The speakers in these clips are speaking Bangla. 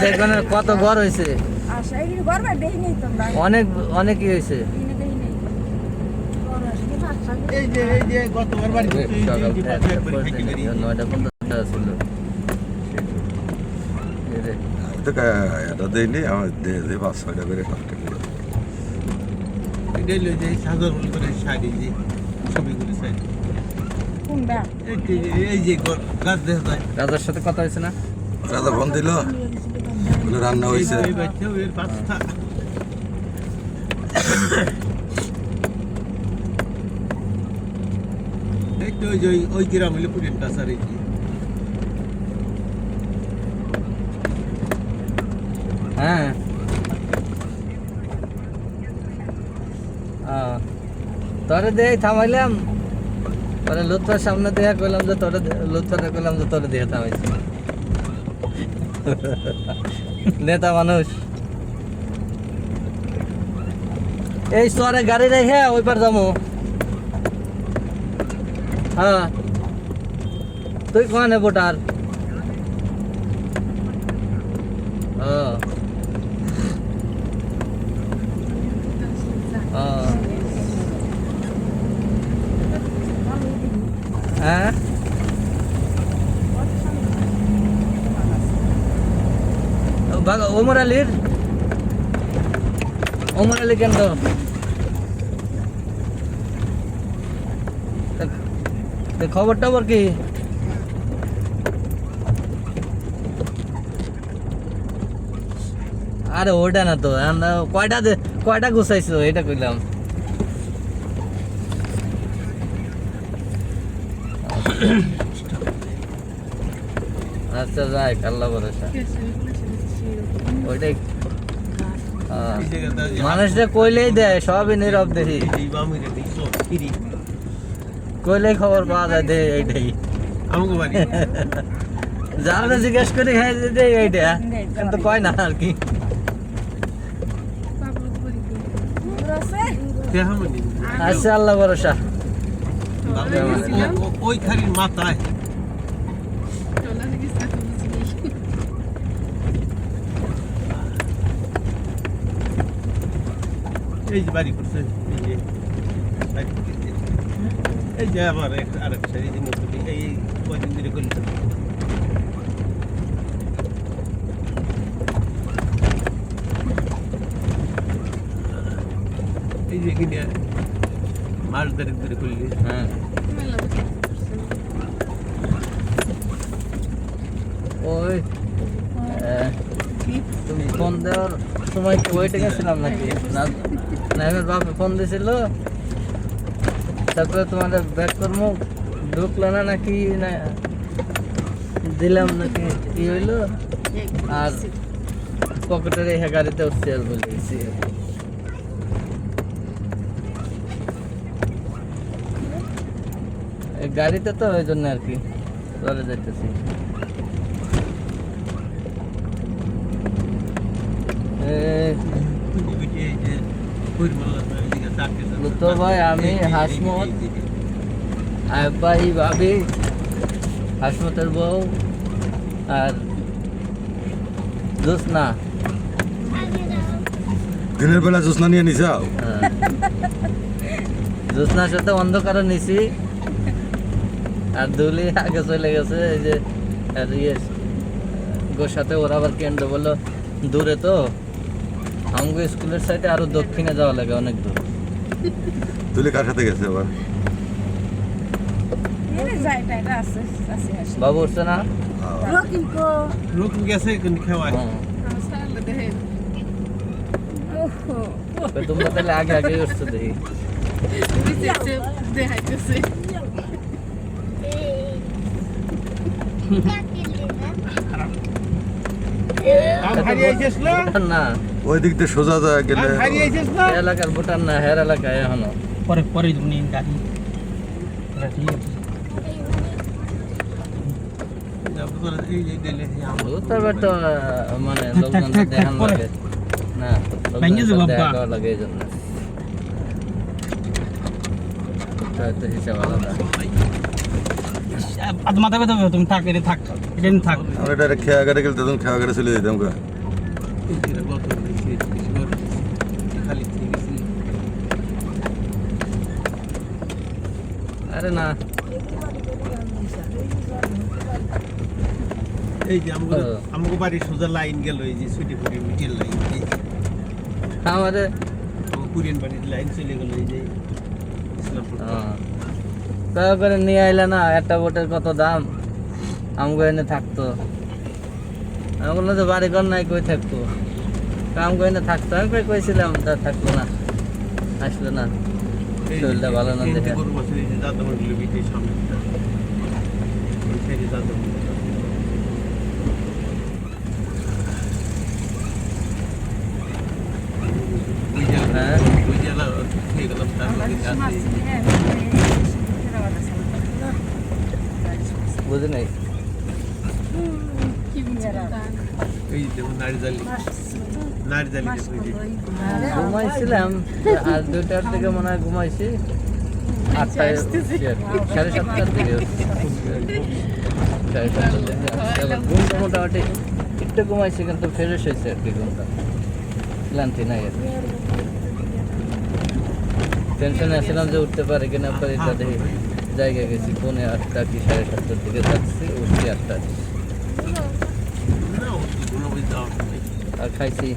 দেখবেন কত ঘর হয়েছে, অনেক অনেকই হয়েছে। নয়টা 50 ছিল। এটা দেয়নি আমার দিয়ে 5-6টা করে কষ্ট করে রাজার সাথে কথা হয়েছে না? রাজা ফোন দিল বলে রান্না হয়েছে। ওই গ্রাম হইলে পুরিনটা স্যার এই হ্যাঁ তোরে দিয়ে থামাইলাম, পরে লুৎফার সামনে দিয়ে কইলাম যে তোরে, লুৎফারে কইলাম যে তোরে দিয়ে থামাইছি। নেতা মানুষ এই স্তরে গাড়ি রেখে ওই পার যাবো। হ্যাঁ তুই কোনে ভোটার? হ্যাঁ ওমর আলী কেন খবর টবর কি? আরে ওটা না তো, কয়টা গুছাইছো এটা কইলাম। আচ্ছা যাই আল্লাহ ভরসা। ওইটাই মানুষটা কইলেই দেয়, সবই নীরব দেখি, কইলেই খবর পাওয়া যায় দে। এইটাই যারা জিজ্ঞেস করে খাই দে এইটা, কিন্তু কয় না আর কি। আচ্ছা আল্লাহ ভরসা। ওই খালির মাথায় এই যে বাড়ি করছে, এই যে আবার আরেক সারি এই কয়দিন ধরে করল। এই যে কিনে মাছ ধরে করলি। হ্যাঁ ওই তুমি ফোন দেওয়ার সময় কি ওইটা গেছিলাম নাকি? নাইমের বাপে ফোন দিয়েছিল, তারপরে তোমাদের ব্যাক কর্ম ঢুকলো না নাকি, না দিলাম নাকি কি হইলো, আর পকেটে রেখে গাড়িতে উঠছে আর বলে গেছি। গাড়িতে তো ওই জন্য আর কি চলে যাইতেছি। তো ভাই আমি হাসমত, ভাই ভাবি, হাসমতের বউ আর জোসনা। দিনের বেলা জোসনা নিয়ে নিছাও? জোসনার সাথে অন্ধকারে নিছি, আর দুলি আগে চলে গেছে। এই যে গোর সাথে ওরা আবার কেন্দ্র বললো দূরে, তো আমাকে স্কুলের সাইডে আরো দক্ষিণে যাওয়া লাগে, অনেক দূর। তুলি কার সাথে গেছে আবার? বাবু উঠছে না? রকিম গেছে খাওয়ায়। তোমরা তাহলে আগে আগে উঠছো দেখি। না ওই দিক দিয়ে সোজা যায় গেলে এলাকার ভুটান না, হের এলাকায় এখনো পরে পরে গাড়ি তো মানে লোকজন দেখান লাগে না, দেখা লাগে এই জন্য হিসাব আলাদা। মাথা ব্যথা তুমি থাক থাক। এটা থাক আমরা ডাইরেক্ট খেয়া গাড়ি গেলে তখন খেয়া গাড়ি চলে যেতাম গা এই যে গত কিশোর খালি থেকে গেছি আরে না এই যে আমাকে বাড়ির সোজা লাইন গেল এই যে ছুটি ফুটি মিটের লাইন এই যে আমাদের কোরিয়ান বাড়ির লাইন চলে গেল এই যে ইসলামপুর দয়া করে নিয়ে আইলে না একটা বোটের কত দাম আমগো এনে থাকতো আমি বললাম যে বাড়ি ঘর নাই কই থাকতো আমগো এনে থাকতো আমি কই কইছিলাম তা থাকলো না আসলো না শরীরটা ভালো না দেখে গরু বছর এই যে দাদা বাড়ির বিটে সামনে ওই সাইডে দাদা হ্যাঁ ওই জেলা খেয়ে গেলাম তারপরে বুঝি নাই এই দেখুন নারী জালি ঘুমাইছিলাম আর 2টার দিকে মনে হয় ঘুমাইছি 8টায় 7:30টার দিকে ঘুমটা মোটামুটি একটু ঘুমাইছি কিন্তু ফ্রেশ হয়েছে আর কি ঘুমটা ক্লান্তি নাই আর টেনশনে আসলাম যে উঠতে পারে কিনা পারি তা দেখি জায়গায় গেছি 8:30 কি 7:30টার দিকে যাচ্ছি উঠছি 8টায় আর খাইছি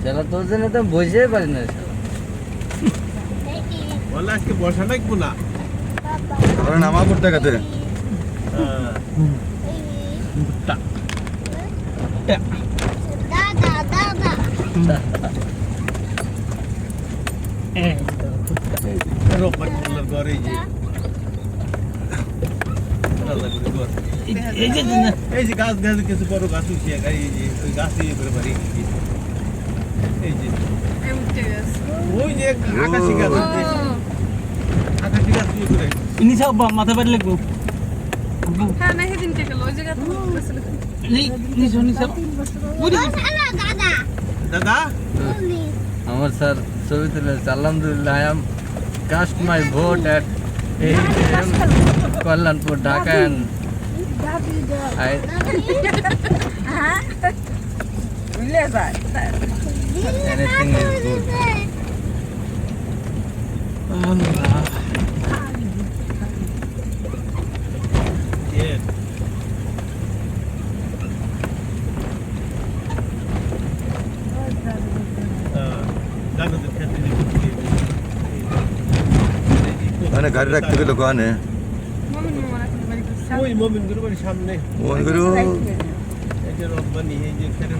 চলো তোর জন্য তো বুঝতেই পারি না বলে আজকে বসা লাগবো না ওরা নামা পড়তে গেছে রোববার বলার ঘর এই যে এই যে গাছ গাছ কিছু বড় গাছ উঠিয়ে এই যে ওই গাছ ইয়ে করে বাড়ি এই যে ওই যে আকাশি গাছ আকাশি গাছ ইয়ে করে নিচে মাথা বাড়ি লাগবো হ্যাঁ না সেদিন কে গেল ওই জায়গা তো নিচে নিচে দাদা আমার স্যার ছবি তুলে আলহামদুলিল্লাহ I am cast my vote at ATM Kalyanpur Dhaka and anything is good মানে গাড়ি রাখতে গেলে কোয়ানে ওই মোমিনগুলো বাড়ির সামনে মন করু এই যে রব্বানি এই যে ফেরে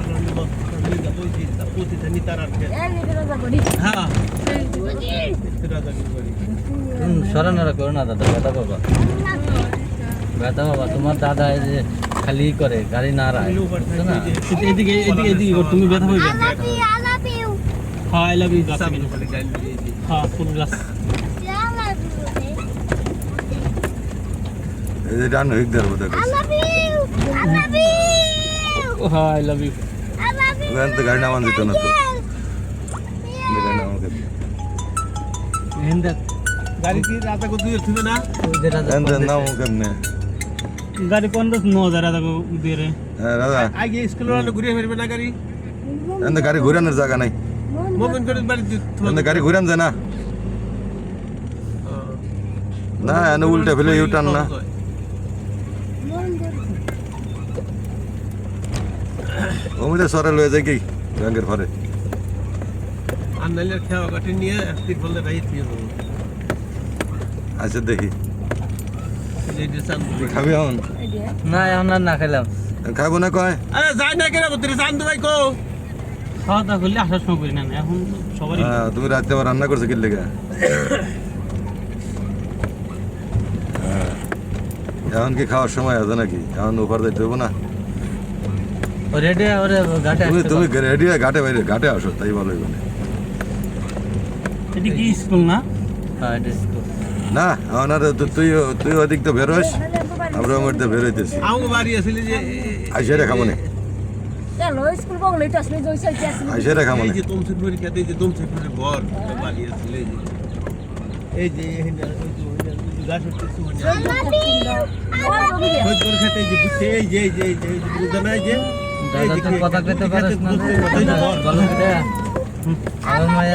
ওই যে প্রতিদানি তার আটকে হ্যাঁ রাজাগুলো বাড়ি সরানোরা করো না দাদা বেদা বাবা তোমার দাদা এই যে খালি করে গাড়ি না রায় বুঝছো না এদিকে এদিকে এদিকে তুমি ব্যথা হয়ে যাবে হ্যাঁ আই লাভ ইউ গাছ সামনে করে গাইল এই যে হ্যাঁ ফুল গাছ এই যে ডান হইক দেব দেখো হ্যাঁ আই লাভ ইউ ওখান থেকে গাড়ি নামান দিত না তো গাড়ি নামান দিত হিন্দা গাড়ি কি রাতা কো দুই উঠবে না ওদের রাজা নাম কেমনে গাড়ি 15,000 টাকা দিয়ে রে হ্যাঁ দাদা আগে স্কুল ওয়ালা ঘুরে ফিরবে না গাড়ি এন্ড গাড়ি ঘুরানোর জায়গা নাই মোমিন করে বাড়ি এন্ড গাড়ি ঘুরান যায় না না এনে উল্টা ফেলে ইউটার্ন না ওমতে সরে লয়ে যায় কি ব্যাংকের ঘরে আন্নালের খাওয়া কাটি নিয়ে একটি বলে রাই দিয়ে দেবো আচ্ছা দেখি এই যে চান্দু খাবি এখন না এখন আর না খেলাম খাবো না কয় আরে যাই না কেন তুই চান্দু ভাই কো খাওয়া দাওয়া করলে আসার সময় করি না এখন সবারই হ্যাঁ তুমি রাতে আবার রান্না করছো কি লেগে এখন কি খাওয়ার সময় আছে নাকি এখন উপর যাইতে হবো না রেডি ওরে ঘাটে তুমি আসতে তুমি রেডি হয়ে ঘাটে বাইরে ঘাটে আসো তাই ভালো হইব না এটি কি স্কুল না হ্যাঁ এটা স্কুল না ওনারে তো তুই ওদিক তো বেরোস আমরা আমার তো বেরোইতেছি আমার বাড়ি আসলে যে আইসে রে খামনে আইসে রে খামনে এই যে তোমসের পরীক্ষাতে এই যে তোমসের ঘর বাড়ি আসলে এই যে গাছ উঠতেছে খেতে এই যে বুঝছে এই যে বুঝতে নাই যে দাদা তুই কথা কইতে পারিস না রে? বলো কি রে? আমার মায়া